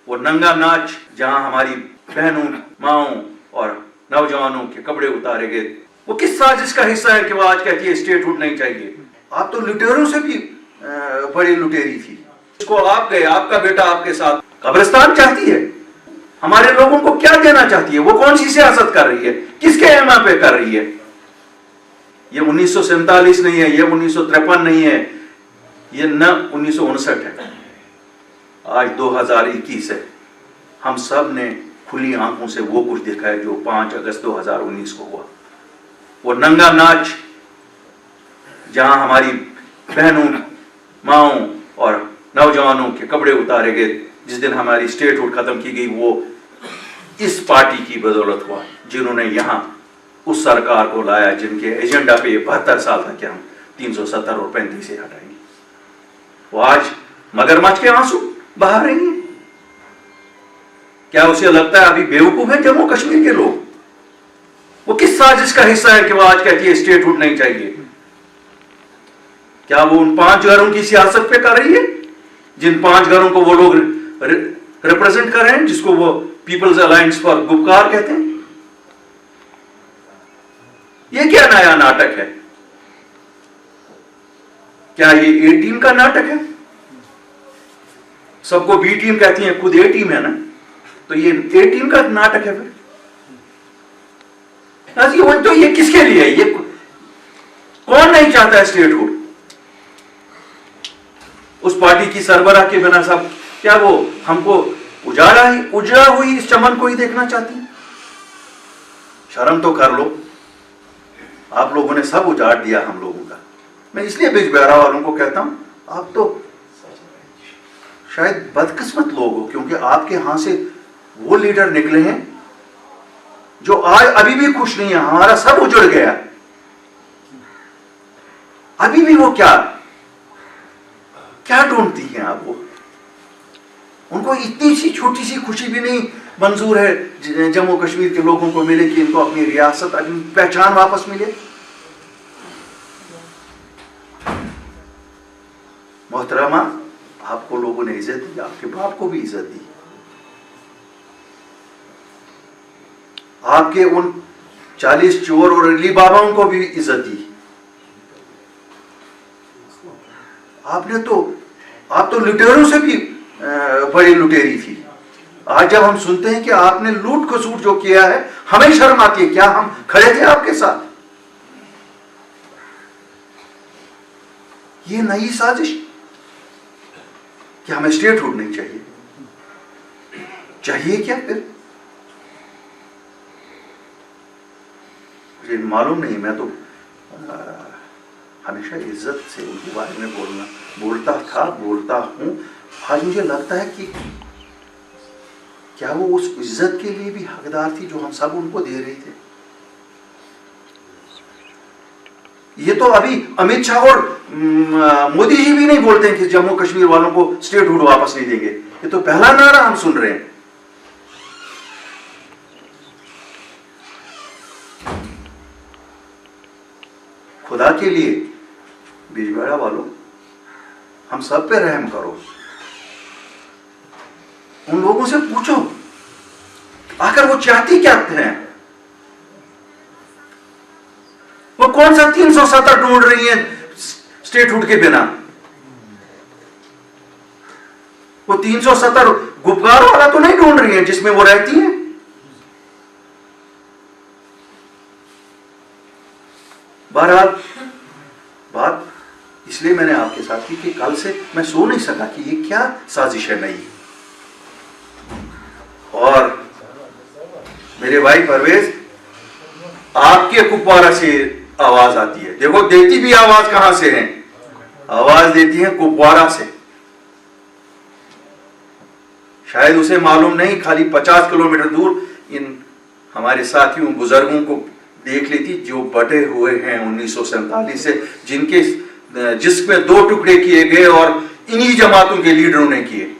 वो नंगा नाच जहां हमारी बहनों, माओं और नौजवानों के कपड़े उतारे गए, वो किस साजिश का हिस्सा है कि वो आज कहती है स्टेटहुड नहीं चाहिए? आप तो लुटेरों से भी बड़ी लुटेरी थी। इसको आप गए, आपका बेटा आपके साथ कब्रिस्तान चाहती है। हमारे लोगों को क्या देना चाहती है? वो कौन सी सियासत कर रही है? किसके एमा पे कर रही है? ये 1947 नहीं है, ये 1953 नहीं है, ये न 1959 है, आज 2021 है। हम सब ने खुली आंखों से वो कुछ देखा है जो 5 अगस्त 2019 को हुआ। वो नंगा नाच जहां हमारी बहनों, माओं और नौजवानों के कपड़े उतारे गए, जिस दिन हमारी स्टेटहुड खत्म की गई, वो इस पार्टी की बदौलत हुआ, जिन्होंने यहां उस सरकार को लाया जिनके एजेंडा पे 72 साल तक हम 370 और 35 से हटाएंगे। वो आज मगरमच्छ के आंसू बहा रही हैं। क्या उसे लगता है अभी बेवकूफ है जम्मू कश्मीर के लोग? वो किस साजिश का हिस्सा है कि वो आज कहती है स्टेटहुड नहीं चाहिए? क्या वो उन 5 घरों की सियासत पे कर रही है, जिन 5 घरों को वो लोग रिप्रेजेंट कर रहे हैं, जिसको वो पीपल्स अलायंस फॉर गुपकार कहते हैं? ये क्या नया नाटक है? क्या ये ए टीम का नाटक है? सबको बी टीम कहती है, खुद ए टीम है ना, तो ये ए टीम का नाटक है फिर? तो ये किसके लिए है? ये कौन नहीं चाहता है स्टेटहुड? उस पार्टी की सरबराह के बिना सब क्या वो हमको उजाड़ा हुई इस चमन को ही देखना चाहती है? शर्म तो कर लो। आप लोगों ने सब उजाड़ दिया हम लोगों का। मैं इसलिए बिजबेहरा वालों को कहता हूं, आप तो शायद बदकिस्मत लोग हो, क्योंकि आपके यहां से वो लीडर निकले हैं जो आज अभी भी खुश नहीं है। हमारा सब उजड़ गया, अभी भी वो क्या ढूंढती हैं आप? वो उनको इतनी सी छोटी सी खुशी भी नहीं मंजूर है जम्मू कश्मीर के लोगों को मिले कि इनको अपनी रियासत, अपनी पहचान वापस मिले। मोहतरमा, आपको लोगों ने इज्जत दी, आपके बाप को भी इज्जत दी, आपके उन 40 चोर और अली बाबाओं को भी इज्जत दी। आप तो लुटेरों से भी बड़ी लुटेरी थी। आज जब हम सुनते हैं कि आपने लूट खसूट जो किया है, हमें शर्म आती है। क्या हम खड़े थे आपके साथ? ये नई साजिश कि हमें स्टेटहुड नहीं चाहिए। चाहिए क्या फिर? मुझे मालूम नहीं। मैं तो हमेशा इज्जत से उनके बारे में बोलता हूं। आज मुझे लगता है कि क्या वो उस इज्जत के लिए भी हकदार थी जो हम सब उनको दे रहे थे? ये तो अभी अमित शाह और मोदी जी भी नहीं बोलते हैं कि जम्मू कश्मीर वालों को स्टेटहुड वापस नहीं देंगे। ये तो पहला नारा हम सुन रहे हैं। खुदा के लिए बिजबेहरा वालों, हम सब पे रहम करो। उन लोगों से पूछो आखिर वो चाहती क्या हैं? वो कौन सा 370 ढूंढ रही है स्टेटहुड के बिना? वो 370 गुपकार वाला तो नहीं ढूंढ रही है जिसमें वो रहती है। बहरहाल बात इसलिए मैंने आपके साथ की कि कल से मैं सो नहीं सका कि ये क्या साजिश है नई। और मेरे भाई परवेज, आपके कुपवारा से आवाज आती है। देखो, देती भी आवाज कहां से है? आवाज देती है कुपवारा से। शायद उसे मालूम नहीं, खाली 50 किलोमीटर दूर इन हमारे साथियों बुजुर्गों को देख लेती जो बटे हुए हैं 1947 से, जिसमें 2 टुकड़े किए गए और इन्हीं जमातों के लीडरों ने किए,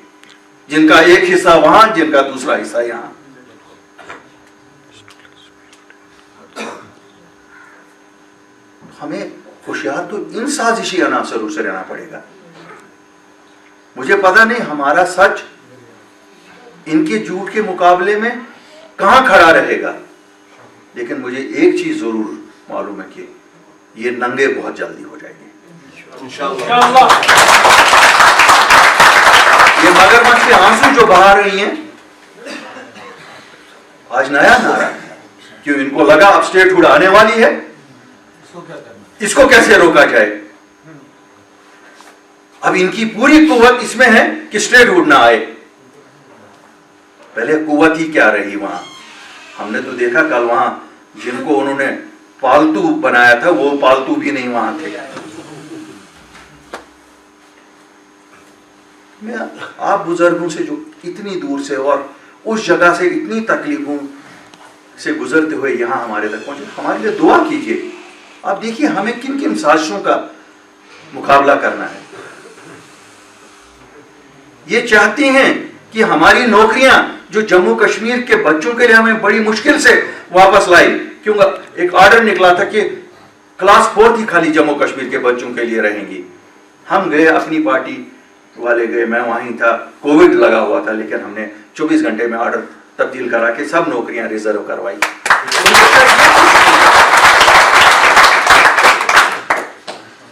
जिनका एक हिस्सा वहां, जिनका दूसरा हिस्सा यहां। हमें होशियार तो इन साजिशी अनासरों से रहना पड़ेगा। मुझे पता नहीं हमारा सच इनके झूठ के मुकाबले में कहां खड़ा रहेगा। लेकिन मुझे एक चीज जरूर मालूम है कि ये नंगे बहुत जल्दी हो जाएंगे इंशाअल्लाह। ये मगरमच्छ के आंसू जो बहा रही हैं, आज नया नारा है, क्यों इनको लगा अब स्टेटहुड आने वाली है, इसको कैसे रोका जाए। अब इनकी पूरी कुव्वत इसमें है कि स्टेटहुड ना आए। पहले कुव्वत ही क्या रही वहां। हमने तो देखा कल वहां जिनको उन्होंने पालतू बनाया था वो पालतू भी नहीं वहां थे। मैं आप बुजुर्गों से जो इतनी दूर से और उस जगह से इतनी तकलीफों से गुजरते हुए यहां हमारे तक पहुंचे, हमारे लिए दुआ कीजिए। आप देखिए हमें किन किन साजिशों का मुकाबला करना है। ये चाहती हैं कि हमारी नौकरियां जो जम्मू कश्मीर के बच्चों के लिए हमें बड़ी मुश्किल से वापस लाई, क्योंकि एक ऑर्डर निकला था कि क्लास 4 ही खाली जम्मू कश्मीर के बच्चों के लिए रहेंगी। हम गए, अपनी पार्टी वाले गए, मैं वहीं था, कोविड लगा हुआ था, लेकिन हमने 24 घंटे में ऑर्डर तब्दील करा के सब नौकरियां रिजर्व करवाई।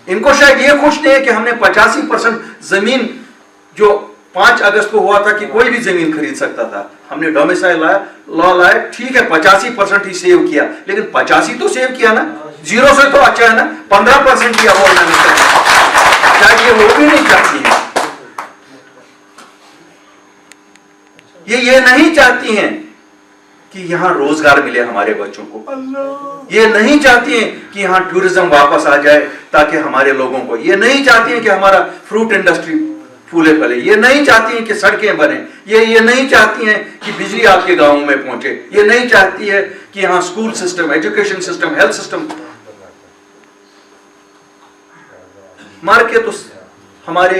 इनको शायद ये खुश नहीं है कि हमने 85% जमीन जो 5 अगस्त को हुआ था कि कोई भी जमीन खरीद सकता था, हमने डोमिसाइल लॉ लाया, ठीक है 85% ही सेव किया, लेकिन 85 तो सेव किया ना, 0 से तो अच्छा है ना, 15% किया वो शायद ये वो भी नहीं चाहती है। ये नहीं चाहती हैं कि यहां रोजगार मिले हमारे बच्चों को। ये नहीं चाहती हैं कि यहां टूरिज्म वापस आ जाए ताकि हमारे लोगों को, ये नहीं चाहती हैं कि हमारा फ्रूट इंडस्ट्री फूले फले, ये नहीं चाहती हैं कि सड़कें बने, ये नहीं चाहती हैं कि बिजली आपके गांवों में पहुंचे, ये नहीं चाहती है कि यहां school system, education system, health system. मार के तो हमारे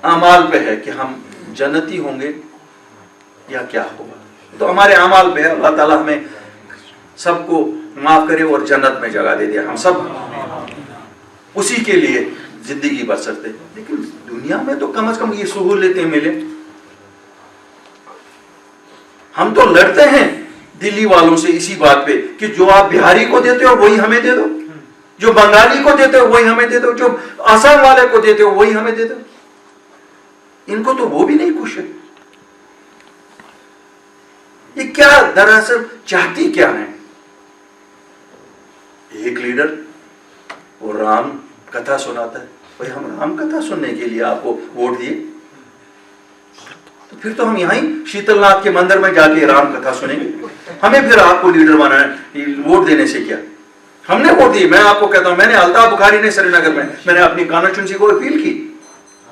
अमाल पे है कि हम जन्नती होंगे या क्या होगा, तो हमारे अमाल पे है। अल्लाह ताला हमें सबको माफ करे और जन्नत में जगह दे दिया, हम सब उसी के लिए जिंदगी बसर थे। लेकिन दुनिया में तो कम से कम ये सहूलतें मिले। हम तो लड़ते हैं दिल्ली वालों से इसी बात पे कि जो आप बिहारी को देते हो वही हमें दे दो, जो बंगाली को देते हो वही हमें दे दो, जो असम वाले को देते हो वही हमें दे दो। इनको तो वो भी नहीं खुश है। ये क्या दरअसल चाहती क्या है। एक लीडर वो राम कथा सुनाता है, भाई हम राम कथा सुनने के लिए आपको वोट दिए, तो फिर तो हम यहीं शीतलनाथ के मंदिर में जाके राम कथा सुनेंगे। हमें फिर आपको लीडर बनाना वोट देने से क्या। हमने वोट दी, मैं आपको कहता हूं, मैंने अल्ताफ बुखारी ने श्रीनगर में मैंने अपनी कॉन्स्टिट्यूंसी को अपील की,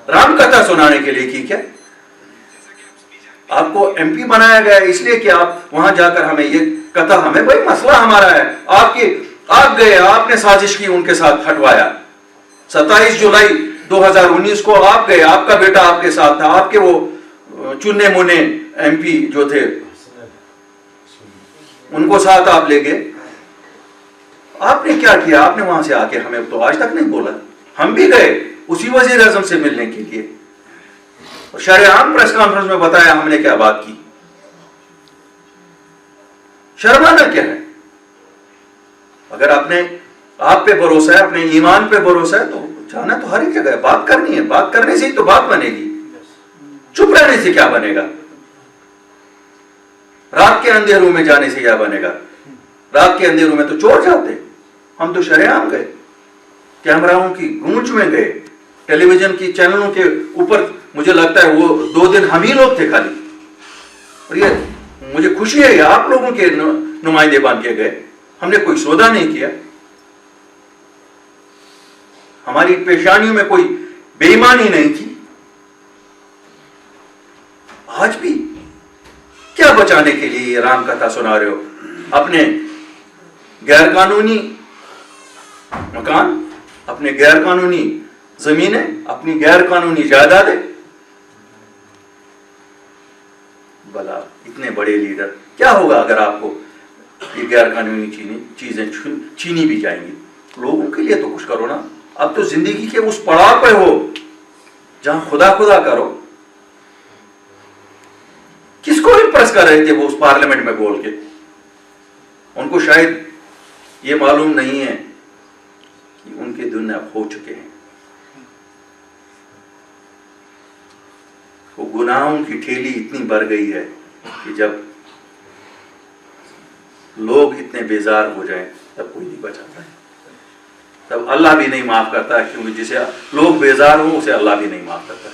राम कथा सुनाने के लिए की। क्या आपको एमपी बनाया गया इसलिए कि आप वहां जाकर हमें ये कथा, हमें भाई मसला हमारा है, आप गए, आपने साजिश की, उनके साथ हटवाया। 27 जुलाई 2019 को आप गए, आपका बेटा आपके साथ था, आपके वो चुन्ने मुन्ने एमपी जो थे उनको साथ आप ले गए। आपने क्या किया, आपने वहां से आके हमें तो आज तक नहीं बोला। हम भी गए उसी वजीर आजम से मिलने के लिए, और शरेआम प्रेस कॉन्फ्रेंस में बताया हमने क्या बात की। शर्माना क्या है। अगर अपने आप पे भरोसा है, अपने ईमान पे भरोसा है, तो जाना तो हर एक जगह है, बात करनी है, बात करने से ही तो बात बनेगी, चुप रहने से क्या बनेगा। रात के अंधेरों में जाने से क्या बनेगा। रात के अंधेरों में तो चोर जाते, हम तो शरेआम गए, कैमराओं की गूंज में गए, टेलीविजन की चैनलों के ऊपर मुझे लगता है वो 2 दिन हम ही लोग थे खाली। और ये मुझे खुशी है, आप लोगों के नुमाइंदे बन के गए, हमने कोई सौदा नहीं किया, हमारी पेशानियों में कोई बेईमानी नहीं की। आज भी क्या बचाने के लिए ये राम कथा सुना रहे हो। अपने गैरकानूनी मकान, अपने गैरकानूनी जमीनें, अपनी गैरकानूनी जायदादें। भला इतने बड़े लीडर, क्या होगा अगर आपको ये गैरकानूनी चीजें छीनी भी जाएंगी। लोगों के लिए तो कुछ करो ना। अब तो जिंदगी के उस पड़ाव पे हो जहां खुदा खुदा करो। किस प्रेस कर रहे थे वो उस पार्लियामेंट में बोल के। उनको शायद ये मालूम नहीं है कि उनके दिन अब हो चुके हैं। वो गुनाहों की ठेली इतनी बढ़ गई है कि जब लोग इतने बेजार हो जाएं तब कोई नहीं बचाता है, तब अल्लाह भी नहीं माफ करता, क्योंकि जिसे लोग बेजार हो उसे अल्लाह भी नहीं माफ करता।